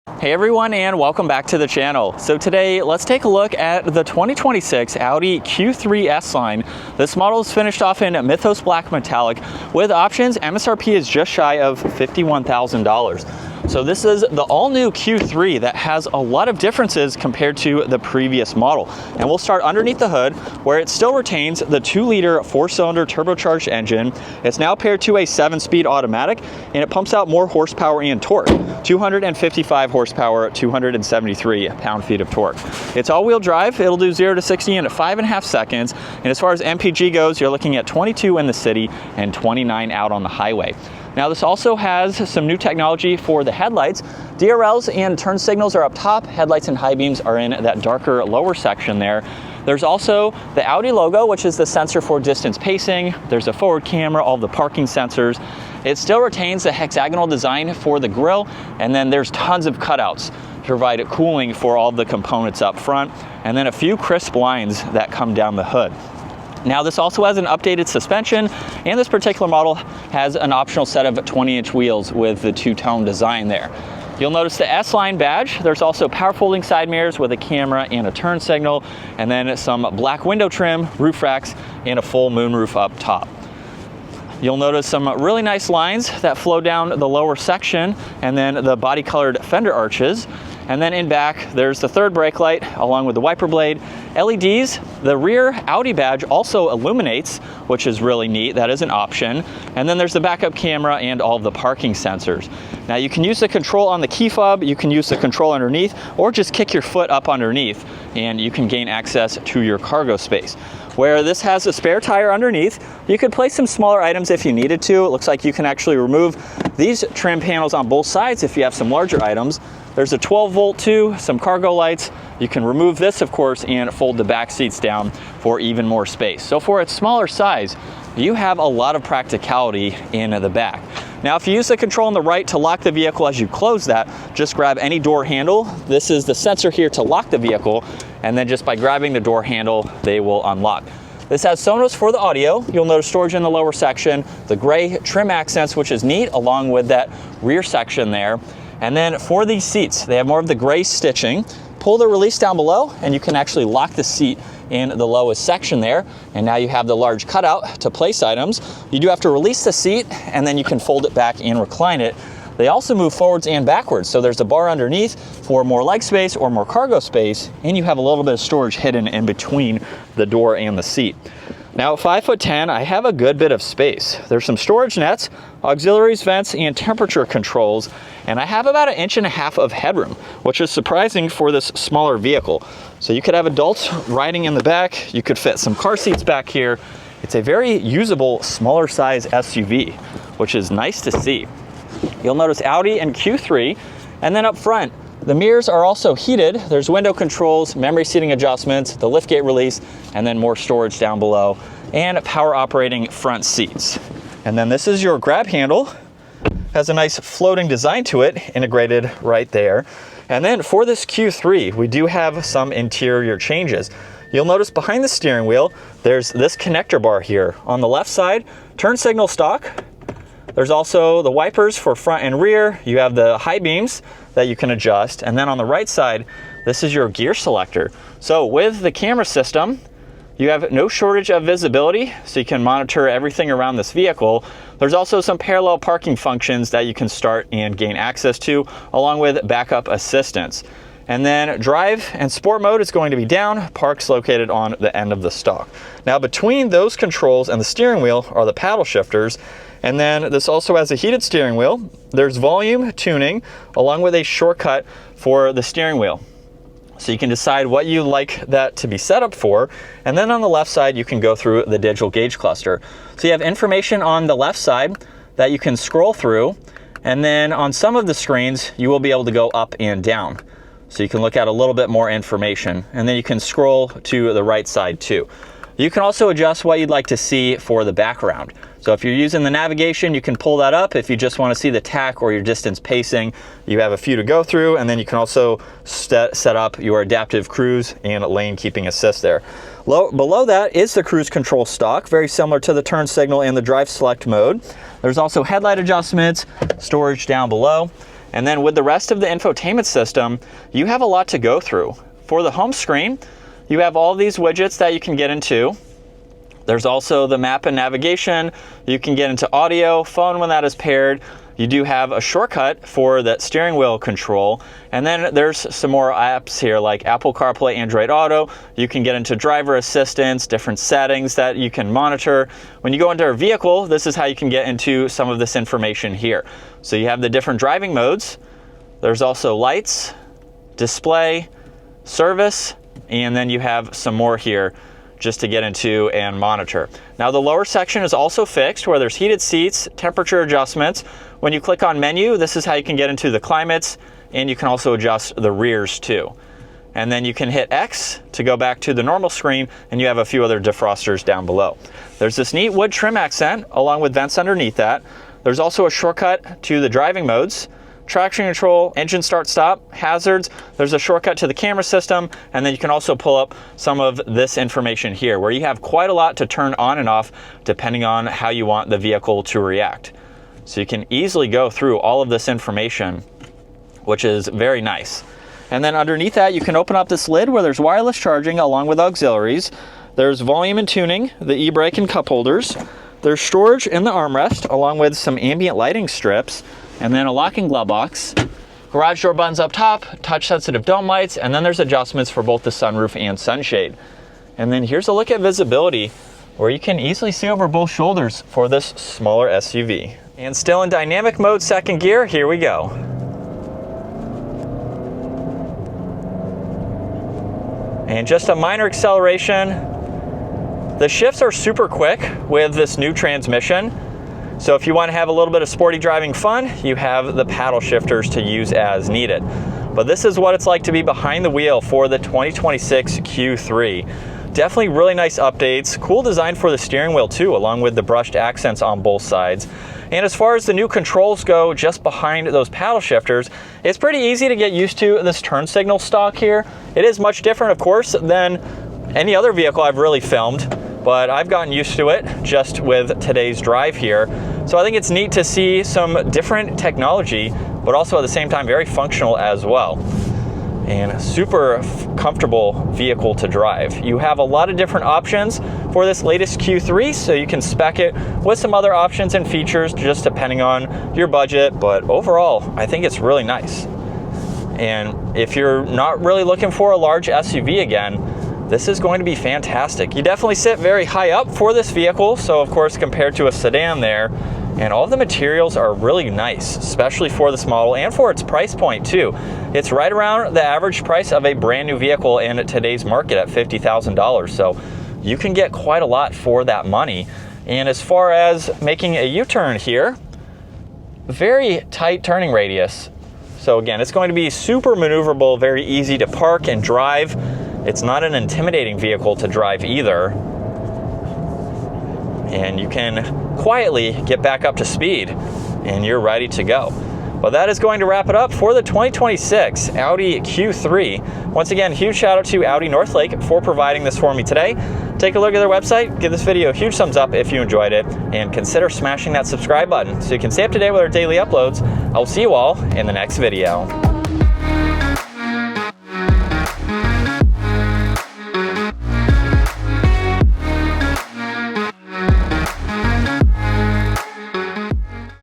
Hey everyone, and welcome back to the channel. So today, let's take a look at the 2026 Audi Q3 S Line. This model is finished off in Mythos Black Metallic with options. MSRP is just shy of $51,000. So this is the all-new Q3 that has a lot of differences compared to the previous model. And we'll start underneath the hood, where it still retains the 2-liter 4-cylinder turbocharged engine. It's now paired to a 7-speed automatic, and it pumps out more horsepower and torque. 255 horsepower, 273 pound-feet of torque. It's all-wheel drive. It'll do 0 to 60 in 5.5 seconds. And as far as MPG goes, you're looking at 22 in the city and 29 out on the highway. Now this also has some new technology for the headlights. DRLs and turn signals are up top. Headlights and high beams are in that darker lower section there. There's also the Audi logo, which is the sensor for distance pacing. There's a forward camera, all the parking sensors. It still retains the hexagonal design for the grille, and then there's tons of cutouts to provide cooling for all the components up front, and then a few crisp lines that come down the hood. Now this also has an updated suspension, and this particular model has an optional set of 20-inch wheels with the two-tone design there. You'll notice the S Line badge. There's also power folding side mirrors with a camera and a turn signal, and then some black window trim, roof racks, and a full moonroof up top. You'll notice some really nice lines that flow down the lower section, and then the body colored fender arches. And then in back, there's the third brake light along with the wiper blade, LEDs. The rear Audi badge also illuminates, which is really neat. That is an option. And then there's the backup camera and all of the parking sensors. Now you can use the control on the key fob, you can use the control underneath, or just kick your foot up underneath and you can gain access to your cargo space. Where this has a spare tire underneath, you could place some smaller items if you needed to. It looks like you can actually remove these trim panels on both sides if you have some larger items. There's a 12-volt too, some cargo lights. You can remove this, of course, and fold the back seats down for even more space. So for its smaller size, you have a lot of practicality in the back. Now, if you use the control on the right to lock the vehicle as you close that, just grab any door handle. This is the sensor here to lock the vehicle, and then just by grabbing the door handle, they will unlock. This has Sonos for the audio. You'll notice storage in the lower section, the gray trim accents, which is neat, along with that rear section there. And then for these seats, they have more of the gray stitching. Pull the release down below, and you can actually lock the seat in the lowest section there. And now you have the large cutout to place items. You do have to release the seat, and then you can fold it back and recline it. They also move forwards and backwards, so there's a bar underneath for more leg space or more cargo space, and you have a little bit of storage hidden in between the door and the seat. Now at 5'10", I have a good bit of space. There's some storage nets, auxiliaries, vents, and temperature controls, and I have about 1.5 inches of headroom, which is surprising for this smaller vehicle. So you could have adults riding in the back, you could fit some car seats back here. It's a very usable, smaller size SUV, which is nice to see. You'll notice Audi and Q3, and then up front, the mirrors are also heated. There's window controls, memory seating adjustments, the liftgate release, and then more storage down below, and power operating front seats. And then this is your grab handle. Has a nice floating design to it, integrated right there. And then for this Q3, we do have some interior changes. You'll notice behind the steering wheel, there's this connector bar here. On the left side, turn signal stock. There's also the wipers for front and rear. You have the high beams that you can adjust. And then on the right side, this is your gear selector. So with the camera system, you have no shortage of visibility, so you can monitor everything around this vehicle. There's also some parallel parking functions that you can start and gain access to, along with backup assistance. And then drive and sport mode is going to be down. Park's located on the end of the stalk. Now between those controls and the steering wheel are the paddle shifters. And then this also has a heated steering wheel. There's volume tuning along with a shortcut for the steering wheel. So you can decide what you like that to be set up for. And then on the left side, you can go through the digital gauge cluster. So you have information on the left side that you can scroll through. And then on some of the screens, you will be able to go up and down. So you can look at a little bit more information. And then you can scroll to the right side too. You can also adjust what you'd like to see for the background. So if you're using the navigation, you can pull that up. If you just want to see the tach or your distance pacing, you have a few to go through, and then you can also set up your adaptive cruise and lane keeping assist there. Below that is the cruise control stock, very similar to the turn signal and the drive select mode. There's also headlight adjustments, storage down below. And then with the rest of the infotainment system, you have a lot to go through. For the home screen, you have all these widgets that you can get into. There's also the map and navigation. You can get into audio, phone when that is paired. You do have a shortcut for that steering wheel control. And then there's some more apps here like Apple CarPlay, Android Auto. You can get into driver assistance, different settings that you can monitor. When you go into a vehicle, this is how you can get into some of this information here. So you have the different driving modes. There's also lights, display, service, and then you have some more here just to get into and monitor. Now the lower section is also fixed where there's heated seats, temperature adjustments. When you click on menu, this is how you can get into the climates, and you can also adjust the rears too. And then you can hit X to go back to the normal screen, and you have a few other defrosters down below. There's this neat wood trim accent along with vents underneath that. There's also a shortcut to the driving modes. Traction control, engine start stop, hazards. There's a shortcut to the camera system, and then you can also pull up some of this information here where you have quite a lot to turn on and off depending on how you want the vehicle to react. So you can easily go through all of this information, which is very nice. And then underneath that, you can open up this lid where there's wireless charging along with auxiliaries. There's volume and tuning, the e-brake and cup holders. There's storage in the armrest along with some ambient lighting strips, and then a locking glove box. Garage door buttons up top, touch sensitive dome lights, and then there's adjustments for both the sunroof and sunshade. And then here's a look at visibility where you can easily see over both shoulders for this smaller SUV. And still in dynamic mode, second gear, here we go. And just a minor acceleration. The shifts are super quick with this new transmission. So if you want to have a little bit of sporty driving fun, you have the paddle shifters to use as needed. But this is what it's like to be behind the wheel for the 2026 Q3. Definitely really nice updates. Cool design for the steering wheel too, along with the brushed accents on both sides. And as far as the new controls go, just behind those paddle shifters, it's pretty easy to get used to this turn signal stalk here. It is much different, of course, than any other vehicle I've really filmed, but I've gotten used to it just with today's drive here. So I think it's neat to see some different technology, but also at the same time very functional as well. And a super comfortable vehicle to drive. You have a lot of different options for this latest Q3, so you can spec it with some other options and features just depending on your budget, but overall, I think it's really nice. And if you're not really looking for a large SUV again, this is going to be fantastic. You definitely sit very high up for this vehicle, so of course compared to a sedan there, and all of the materials are really nice, especially for this model and for its price point too. It's right around the average price of a brand new vehicle in today's market at $50,000, so you can get quite a lot for that money. And as far as making a U-turn here, very tight turning radius. So again, it's going to be super maneuverable, very easy to park and drive. It's not an intimidating vehicle to drive either. And you can quietly get back up to speed and you're ready to go. But that is going to wrap it up for the 2026 Audi Q3. Once again, huge shout out to Audi Northlake for providing this for me today. Take a look at their website, give this video a huge thumbs up if you enjoyed it, and consider smashing that subscribe button so you can stay up to date with our daily uploads. I'll see you all in the next video.